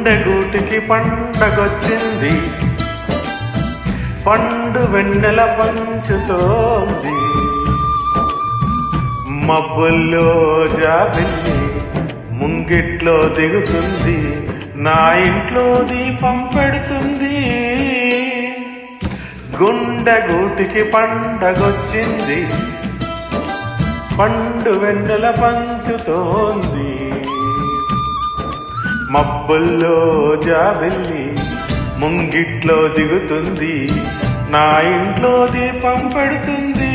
గుండెగూటికి పండగొచ్చింది, పండు వెన్నెల పంచుతోంది. మబ్బుల్లో జాబిల్లి ముంగిట్లో దిగుతుంది, నా ఇంట్లో దీపం పెడుతుంది. గుండెగూటికి పండగొచ్చింది, పండు వెన్నెల పంచుతోంది. మబ్బుల్లో జాబిల్లి ముంగిట్లో దిగుతుంది, నా ఇంట్లో దీపం పెడుతుంది.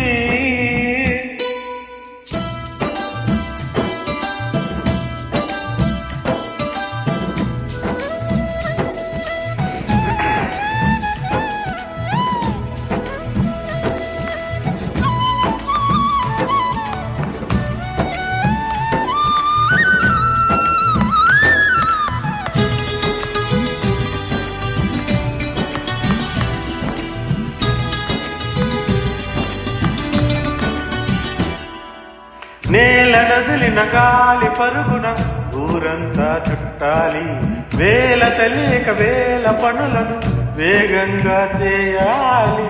నేల నదిలిన గాలి పరుగున ఊరంతా చుట్టాలి, వేల తెలియక వేల పనులను వేగంగా చేయాలి.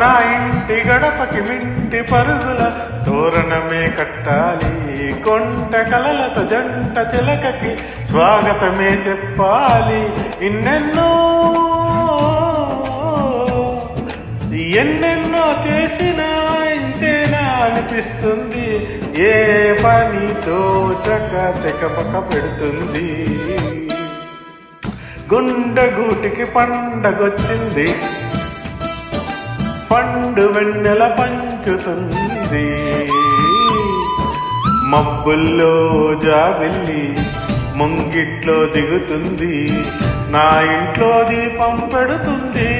నా ఇంటి గడపకి మింటి పరుగుల తోరణమే కట్టాలి, కొంట కలలతో జంట చిలకకి స్వాగతమే చెప్పాలి. ఎన్నెన్నో చేసినా ఇంతేనా అనిపిస్తుంది, ఏ పనితో తెకపక పెడుతుంది. గుండెగూటికి పండగొచ్చింది, పండు వెన్నెల పంచుతుంది. మబ్బుల్లో జాబిల్లి ముంగిట్లో దిగుతుంది, నా ఇంట్లో దీపం పెడుతుంది.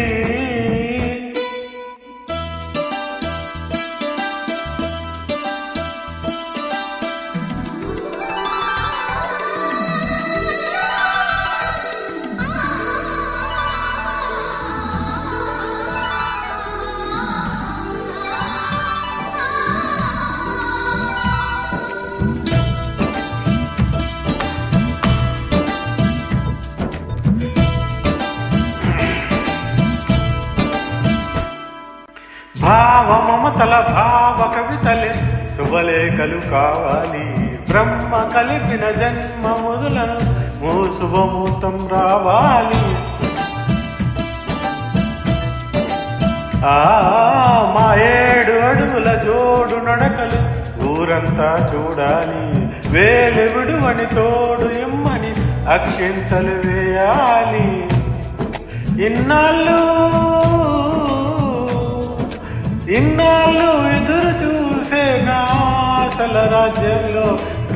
భావ మమతల భావ కవితలే శుభలేఖలు కావాలి, బ్రహ్మ కలిపిన జన్మ మొదలను శుభముహూర్తం రావాలి. మా 7 అడుగుల జోడు నడకలు ఊరంతా చూడాలి, వేలు విడువని తోడు ఇమ్మని అక్షింతలు వేయాలి. ఇన్నాళ్ళు ఎదురు చూసే నా ఆశల రాజ్యంలో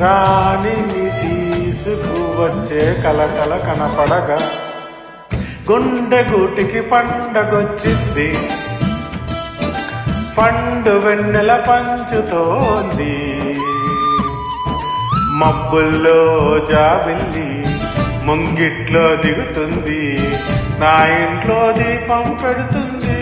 రాణిని తీసుకువచ్చే కలకల కనపడగా గుండెగూటికి పండగొచ్చింది, పండు వెన్నెల పంచుతోంది. మబ్బుల్లో జాబిల్లి ముంగిట్లో దిగుతుంది, నా ఇంట్లో దీపం పెడుతుంది.